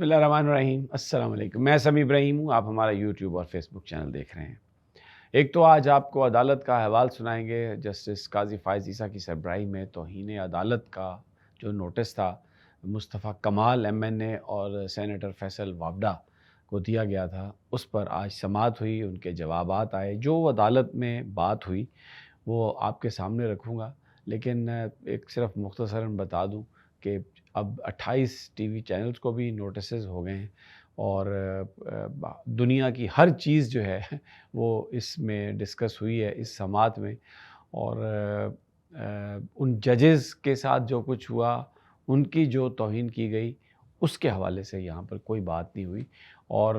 بسم اللہ الرحمن الرحیم۔ السلام علیکم، میں سمیع ابراہیم ہوں۔ آپ ہمارا یوٹیوب اور فیس بک چینل دیکھ رہے ہیں۔ ایک تو آج آپ کو عدالت کا احوال سنائیں گے۔ جسٹس قاضی فائز عیسیٰ کی سربراہی میں توہین عدالت کا جو نوٹس تھا مصطفیٰ کمال MNA اور سینیٹر فیصل وابڈا کو دیا گیا تھا، اس پر آج سماعت ہوئی، ان کے جوابات آئے۔ جو عدالت میں بات ہوئی وہ آپ کے سامنے رکھوں گا، لیکن ایک صرف مختصراً بتا دوں کہ اب 28 ٹی وی چینلز کو بھی نوٹسز ہو گئے ہیں اور دنیا کی ہر چیز جو ہے وہ اس میں ڈسکس ہوئی ہے اس سماعت میں، اور ان ججز کے ساتھ جو کچھ ہوا، ان کی جو توہین کی گئی، اس کے حوالے سے یہاں پر کوئی بات نہیں ہوئی۔ اور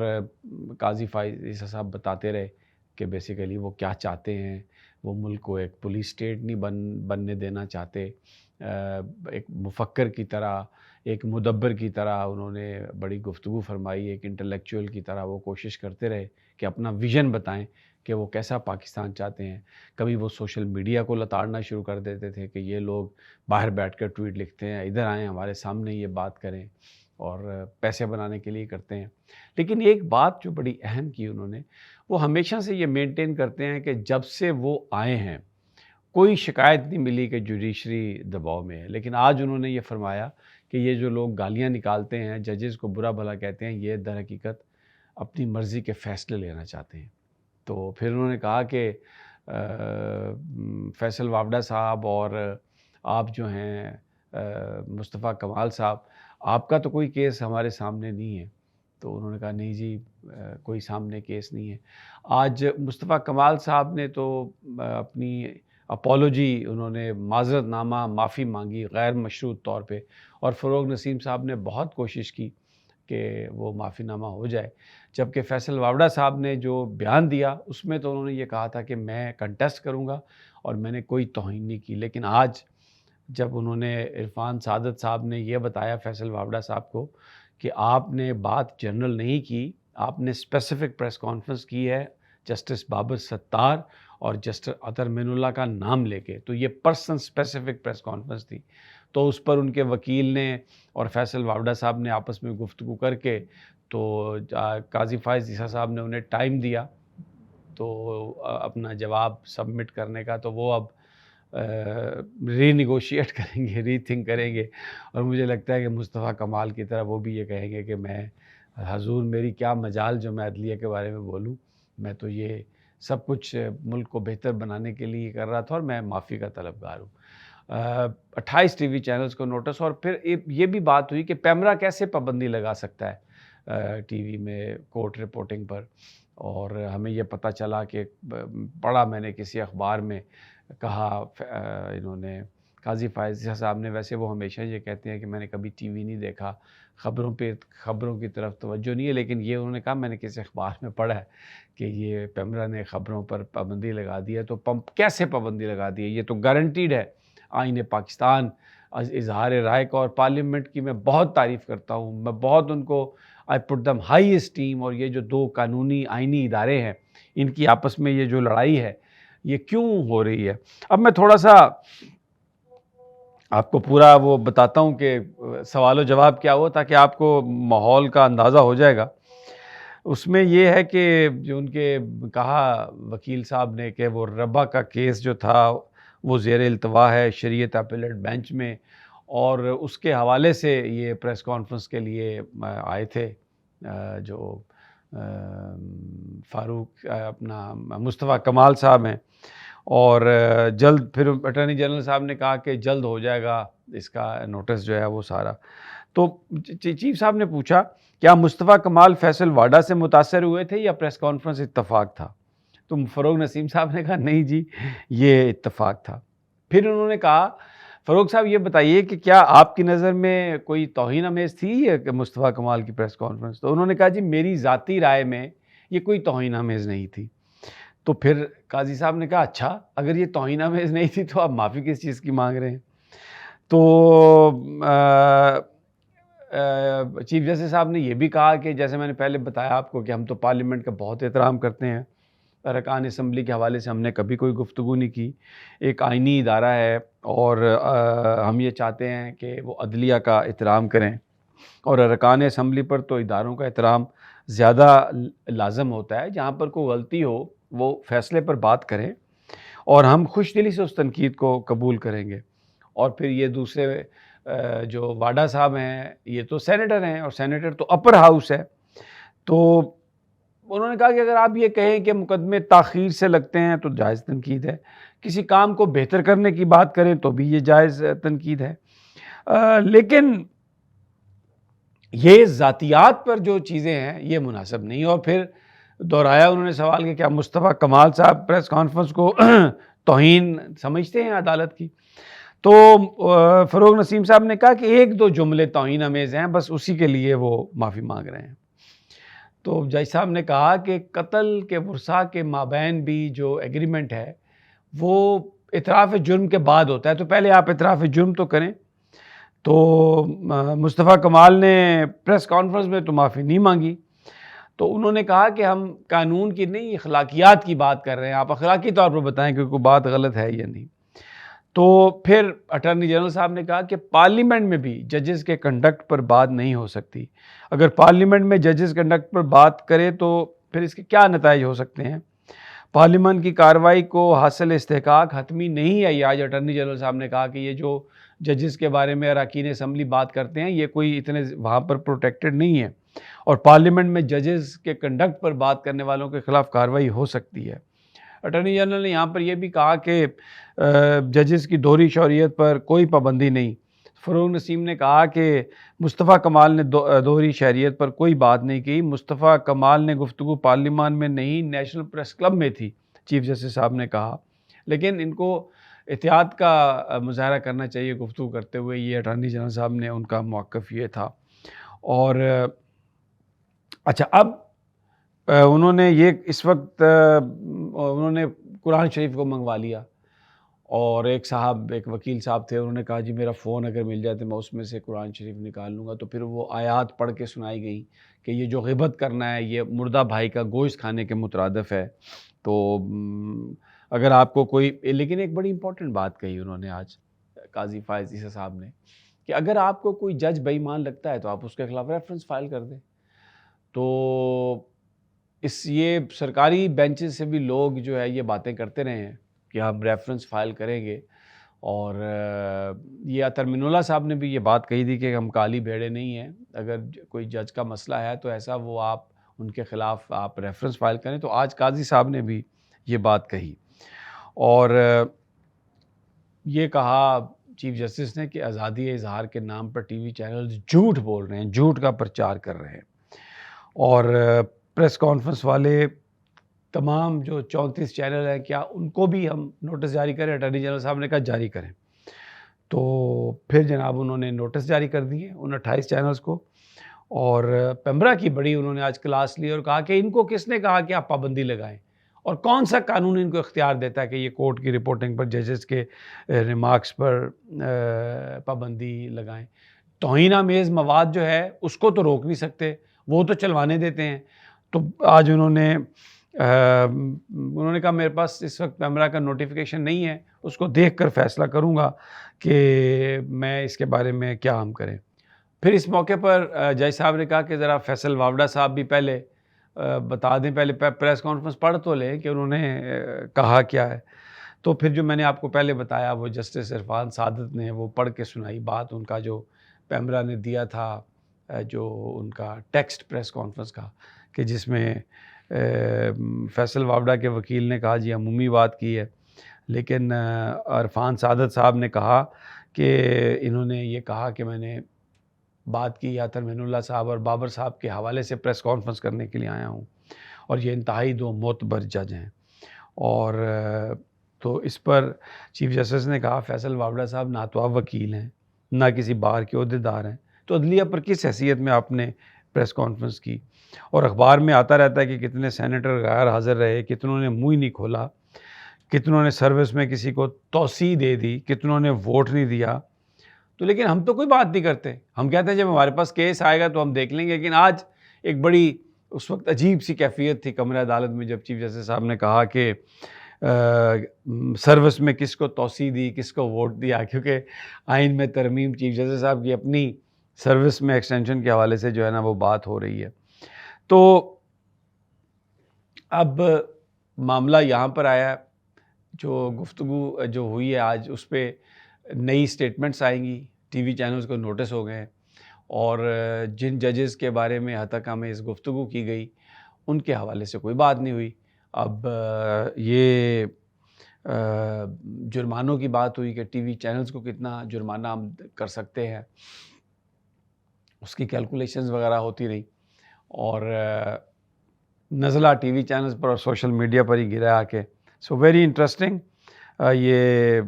قاضی فائز عیسیٰ صاحب بتاتے رہے کہ بیسیکلی وہ کیا چاہتے ہیں۔ وہ ملک کو ایک پولیس اسٹیٹ نہیں بننے دینا چاہتے۔ ایک مفکر کی طرح، ایک مدبر کی طرح انہوں نے بڑی گفتگو فرمائی، ایک انٹلیکچوئل کی طرح وہ کوشش کرتے رہے کہ اپنا ویژن بتائیں کہ وہ کیسا پاکستان چاہتے ہیں۔ کبھی وہ سوشل میڈیا کو لتاڑنا شروع کر دیتے تھے کہ یہ لوگ باہر بیٹھ کر ٹویٹ لکھتے ہیں، ادھر آئیں ہمارے سامنے یہ بات کریں، اور پیسے بنانے کے لیے کرتے ہیں۔ لیکن ایک بات جو بڑی اہم کی انہوں نے، وہ ہمیشہ سے یہ مینٹین کرتے ہیں کہ جب سے وہ آئے ہیں کوئی شکایت نہیں ملی کہ جوڈیشری دباؤ میں ہے۔ لیکن آج انہوں نے یہ فرمایا کہ یہ جو لوگ گالیاں نکالتے ہیں، ججز کو برا بھلا کہتے ہیں، یہ در حقیقت اپنی مرضی کے فیصلے لینا چاہتے ہیں۔ تو پھر انہوں نے کہا کہ فیصل وابڈا صاحب اور آپ جو ہیں مصطفیٰ کمال صاحب، آپ کا تو کوئی کیس ہمارے سامنے نہیں ہے۔ تو انہوں نے کہا نہیں جی، کوئی سامنے کیس نہیں ہے۔ آج مصطفیٰ کمال صاحب نے تو اپنی اپولوجی، انہوں نے معذرت نامہ، معافی مانگی غیر مشروط طور پہ، اور فروغ نسیم صاحب نے بہت کوشش کی کہ وہ معافی نامہ ہو جائے۔ جبکہ فیصل وابڈا صاحب نے جو بیان دیا اس میں تو انہوں نے یہ کہا تھا کہ میں کنٹیسٹ کروں گا اور میں نے کوئی توہین نہیں کی۔ لیکن آج جب انہوں نے عرفان سعادت صاحب نے یہ بتایا فیصل وابڈا صاحب کو کہ آپ نے بات جنرل نہیں کی، آپ نے اسپیسیفک پریس کانفرنس کی ہے جسٹس بابر ستار اور جسٹس اطہر معین اللہ کا نام لے کے، تو یہ پرسن اسپیسیفک پریس کانفرنس تھی۔ تو اس پر ان کے وکیل نے اور فیصل وابڈا صاحب نے آپس میں گفتگو کر کے تو قاضی فائز عیسیٰ صاحب نے انہیں ٹائم دیا تو اپنا جواب سبمٹ کرنے کا، تو وہ اب ری نیگوشیٹ کریں گے، ری تھنک کریں گے، اور مجھے لگتا ہے کہ مصطفیٰ کمال کی طرح وہ بھی یہ کہیں گے کہ میں حضور میری کیا مجال جو میں عدلیہ کے بارے میں بولوں، میں تو یہ سب کچھ ملک کو بہتر بنانے کے لیے کر رہا تھا اور میں معافی کا طلبگار ہوں۔ 28 ٹی وی چینلز کو نوٹس، اور پھر یہ بھی بات ہوئی کہ پیمرا کیسے پابندی لگا سکتا ہے ٹی وی میں کورٹ رپورٹنگ پر، اور ہمیں یہ پتہ چلا کہ پڑھا میں نے کسی اخبار میں، کہا انہوں نے قاضی فائز صاحب نے، ویسے وہ ہمیشہ یہ کہتے ہیں کہ میں نے کبھی ٹی وی نہیں دیکھا، خبروں کی طرف توجہ نہیں ہے، لیکن یہ انہوں نے کہا میں نے کسی اخبار میں پڑھا ہے کہ یہ پیمرا نے خبروں پر پابندی لگا دی ہے۔ تو کیسے پابندی لگا دی ہے؟ یہ تو گارنٹیڈ ہے آئین پاکستان اظہار رائے کا، اور پارلیمنٹ کی میں بہت تعریف کرتا ہوں، میں بہت ان کو آئی پٹ دم ہائی اسٹیم، اور یہ جو دو قانونی آئینی ادارے ہیں ان کی آپس میں یہ جو لڑائی ہے یہ کیوں ہو رہی ہے۔ اب میں تھوڑا سا آپ کو پورا وہ بتاتا ہوں کہ سوال و جواب کیا ہوا، تاکہ آپ کو ماحول کا اندازہ ہو جائے گا۔ اس میں یہ ہے کہ جو ان کے کہا وکیل صاحب نے کہ وہ ربا کا کیس جو تھا وہ زیر التوا ہے شریعت اپیلیٹ بینچ میں، اور اس کے حوالے سے یہ پریس کانفرنس کے لیے آئے تھے جو فاروق اپنا مصطفیٰ کمال صاحب ہیں، اور جلد پھر اٹارنی جنرل صاحب نے کہا کہ جلد ہو جائے گا اس کا نوٹس جو ہے وہ سارا۔ تو چیف صاحب نے پوچھا کیا مصطفیٰ کمال فیصل وابڈا سے متاثر ہوئے تھے یا پریس کانفرنس اتفاق تھا؟ تو فروغ نسیم صاحب نے کہا نہیں جی، یہ اتفاق تھا۔ پھر انہوں نے کہا فروغ صاحب یہ بتائیے کہ کیا آپ کی نظر میں کوئی توہین آمیز تھی کہ مصطفیٰ کمال کی پریس کانفرنس؟ تو انہوں نے کہا جی میری ذاتی رائے میں یہ کوئی توہین آمیز نہیں تھی۔ تو پھر قاضی صاحب نے کہا اچھا، اگر یہ توہین آمیز نہیں تھی تو آپ معافی کس چیز کی مانگ رہے ہیں؟ تو چیف جسٹس صاحب نے یہ بھی کہا کہ جیسے میں نے پہلے بتایا آپ کو کہ ہم تو پارلیمنٹ کا بہت احترام کرتے ہیں، ارکان اسمبلی کے حوالے سے ہم نے کبھی کوئی گفتگو نہیں کی، ایک آئینی ادارہ ہے اور ہم یہ چاہتے ہیں کہ وہ عدلیہ کا احترام کریں۔ اور ارکان اسمبلی پر تو اداروں کا احترام زیادہ لازم ہوتا ہے. جہاں پر کوئی غلطی ہو وہ فیصلے پر بات کریں اور ہم خوش دلی سے اس تنقید کو قبول کریں گے. اور پھر یہ دوسرے جو واڈا صاحب ہیں یہ تو سینیٹر ہیں اور سینیٹر تو اپر ہاؤس ہے. تو انہوں نے کہا کہ اگر آپ یہ کہیں کہ مقدمے تاخیر سے لگتے ہیں تو جائز تنقید ہے، کسی کام کو بہتر کرنے کی بات کریں تو بھی یہ جائز تنقید ہے. لیکن یہ ذاتیات پر جو چیزیں ہیں یہ مناسب نہیں. اور پھر دہرایا انہوں نے سوال کہ کیا مصطفیٰ کمال صاحب پریس کانفرنس کو توہین سمجھتے ہیں عدالت کی؟ تو فروغ نسیم صاحب نے کہا کہ ایک دو جملے توہین آمیز ہیں، بس اسی کے لیے وہ معافی مانگ رہے ہیں. تو جج صاحب نے کہا کہ قتل کے ورثاء کے مابین بھی جو ایگریمنٹ ہے وہ اعتراف جرم کے بعد ہوتا ہے، تو پہلے آپ اعتراف جرم تو کریں. تو مصطفیٰ کمال نے پریس کانفرنس میں تو معافی نہیں مانگی. تو انہوں نے کہا کہ ہم قانون کی نہیں اخلاقیات کی بات کر رہے ہیں، آپ اخلاقی طور پر بتائیں کہ کوئی بات غلط ہے یا نہیں. تو پھر اٹارنی جنرل صاحب نے کہا کہ پارلیمنٹ میں بھی ججز کے کنڈکٹ پر بات نہیں ہو سکتی. اگر پارلیمنٹ میں ججز کنڈکٹ پر بات کرے تو پھر اس کے کیا نتائج ہو سکتے ہیں؟ پارلیمنٹ کی کارروائی کو حاصل استحقاق حتمی نہیں ہے. یہ آج اٹارنی جنرل صاحب نے کہا کہ یہ جو ججز کے بارے میں اراکین اسمبلی بات کرتے ہیں یہ کوئی اتنے وہاں پر پروٹیکٹڈ نہیں ہے، اور پارلیمنٹ میں ججز کے کنڈکٹ پر بات کرنے والوں کے خلاف کارروائی ہو سکتی ہے. اٹارنی جنرل نے یہاں پر یہ بھی کہا کہ ججز کی دوہری شہریت پر کوئی پابندی نہیں. فروغ نسیم نے کہا کہ مصطفیٰ کمال نے دوہری شہریت پر کوئی بات نہیں کی. مصطفیٰ کمال نے گفتگو پارلیمان میں نہیں نیشنل پریس کلب میں تھی، چیف جسٹس صاحب نے کہا. لیکن ان کو احتیاط کا مظاہرہ کرنا چاہیے گفتگو کرتے ہوئے. یہ اٹارنی جنرل صاحب نے ان کا موقف یہ تھا. اور اچھا اب انہوں نے یہ اس وقت انہوں نے قرآن شریف کو منگوا لیا، اور ایک وکیل صاحب تھے، انہوں نے کہا جی میرا فون اگر مل جائے تو میں اس میں سے قرآن شریف نکال لوں گا. تو پھر وہ آیات پڑھ کے سنائی گئیں کہ یہ جو غیبت کرنا ہے یہ مردہ بھائی کا گوشت کھانے کے مترادف ہے. تو اگر آپ کو کوئی، لیکن ایک بڑی امپورٹنٹ بات کہی انہوں نے آج قاضی فائز عیسی صاحب نے کہ اگر آپ کو کوئی جج بے ایمان لگتا ہے تو آپ اس کے خلاف ریفرنس فائل کر دیں. تو یہ سرکاری بینچز سے بھی لوگ جو ہے یہ باتیں کرتے رہے ہیں کہ ہم ریفرنس فائل کریں گے. اور یہ ترمین اللہ صاحب نے بھی یہ بات کہی تھی کہ ہم کالی بھیڑے نہیں ہیں، اگر کوئی جج کا مسئلہ ہے تو ایسا وہ آپ ان کے خلاف آپ ریفرنس فائل کریں. تو آج قاضی صاحب نے بھی یہ بات کہی اور یہ کہا چیف جسٹس نے کہ آزادی اظہار کے نام پر ٹی وی چینلز جھوٹ بول رہے ہیں، جھوٹ کا پرچار کر رہے ہیں. اور پریس کانفرنس والے تمام جو 34 چینل ہیں کیا ان کو بھی ہم نوٹس جاری کریں؟ اٹارنی جنرل صاحب نے کہا جاری کریں. تو پھر جناب انہوں نے نوٹس جاری کر دیے ان 28 چینلز کو. اور پیمرا کی بڑی انہوں نے آج کلاس لی اور کہا کہ ان کو کس نے کہا کہ آپ پابندی لگائیں، اور کون سا قانون ان کو اختیار دیتا ہے کہ یہ کورٹ کی رپورٹنگ پر ججز کے ریمارکس پر پابندی لگائیں. توہین آمیز مواد جو ہے اس کو تو روک نہیں سکتے، وہ تو چلوانے دیتے ہیں. تو آج انہوں نے کہا میرے پاس اس وقت پیمرا کا نوٹیفیکیشن نہیں ہے، اس کو دیکھ کر فیصلہ کروں گا کہ میں اس کے بارے میں کیا ہم کریں. پھر اس موقع پر جج صاحب نے کہا کہ ذرا فیصل واوڈا صاحب بھی پہلے بتا دیں، پہلے پریس کانفرنس پڑھ تو لیں کہ انہوں نے کہا کیا ہے. تو پھر جو میں نے آپ کو پہلے بتایا وہ جسٹس عرفان سعادت نے وہ پڑھ کے سنائی بات، ان کا جو پیمرا نے دیا تھا جو ان کا ٹیکسٹ پریس کانفرنس کا، کہ جس میں فیصل واوڈا کے وکیل نے کہا جی عمومی بات کی ہے، لیکن عرفان سعادت صاحب نے کہا کہ انہوں نے یہ کہا کہ میں نے بات کی یا ترمین اللہ صاحب اور بابر صاحب کے حوالے سے پریس کانفرنس کرنے کے لیے آیا ہوں، اور یہ انتہائی دو معتبر جج ہیں. اور تو اس پر چیف جسٹس نے کہا فیصل واوڈا صاحب نہ تو آپ وکیل ہیں نہ کسی بار کے عہدیدار ہیں، تو عدلیہ پر کس حیثیت میں آپ نے پریس کانفرنس کی؟ اور اخبار میں آتا رہتا ہے کہ کتنے سینیٹر غیر حاضر رہے، کتنوں نے منہ ہی نہیں کھولا، کتنوں نے سروس میں کسی کو توسیع دے دی، کتنوں نے ووٹ نہیں دیا. تو لیکن ہم تو کوئی بات نہیں کرتے، ہم کہتے ہیں جب ہمارے پاس کیس آئے گا تو ہم دیکھ لیں گے. لیکن آج ایک بڑی اس وقت عجیب سی کیفیت تھی کمرہ عدالت میں جب چیف جسٹس صاحب نے کہا کہ سروس میں کس کو توسیع دی، کس کو ووٹ دیا، کیونکہ آئین میں ترمیم چیف جسٹس صاحب کی اپنی سروس میں ایکسٹینشن کے حوالے سے جو ہے نا وہ بات ہو رہی ہے. تو اب معاملہ یہاں پر آیا ہے، جو گفتگو جو ہوئی ہے آج اس پہ نئی اسٹیٹمنٹس آئیں گی، ٹی وی چینلز کو نوٹس ہو گئے ہیں، اور جن ججز کے بارے میں حد تک ہمیں اس گفتگو کی گئی ان کے حوالے سے کوئی بات نہیں ہوئی. اب یہ جرمانوں کی بات ہوئی کہ ٹی وی چینلز کو کتنا جرمانہ ہم کر سکتے ہیں، اس کی کیلکولیشنز وغیرہ ہوتی رہی، اور نزلہ ٹی وی چینلز پر اور سوشل میڈیا پر ہی گرا آ کے. سو ویری انٹرسٹنگ یہ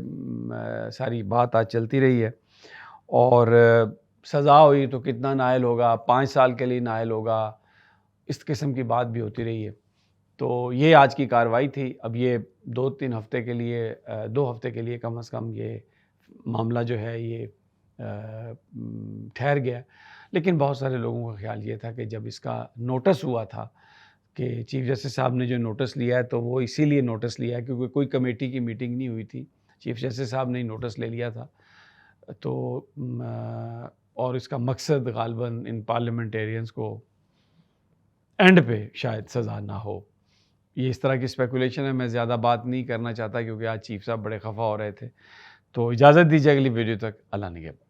ساری بات آج چلتی رہی ہے. اور سزا ہوئی تو کتنا نائل ہوگا، 5 سال کے لیے نائل ہوگا، اس قسم کی بات بھی ہوتی رہی ہے. تو یہ آج کی کارروائی تھی. اب یہ 2-3 ہفتے کے لیے 2 ہفتے کے لیے کم از کم یہ معاملہ جو ہے یہ ٹھہر گیا. لیکن بہت سارے لوگوں کا خیال یہ تھا کہ جب اس کا نوٹس ہوا تھا کہ چیف جسٹس صاحب نے جو نوٹس لیا ہے تو وہ اسی لیے نوٹس لیا ہے کیونکہ کوئی کمیٹی کی میٹنگ نہیں ہوئی تھی، چیف جسٹس صاحب نے نوٹس لے لیا تھا. تو اور اس کا مقصد غالباً ان پارلیمنٹیرینز کو اینڈ پہ شاید سزا نہ ہو. یہ اس طرح کی اسپیکولیشن ہے، میں زیادہ بات نہیں کرنا چاہتا کیونکہ آج چیف صاحب بڑے خفا ہو رہے تھے. تو اجازت دیجیے اگلی ویڈیو تک. اللہ نگہبان.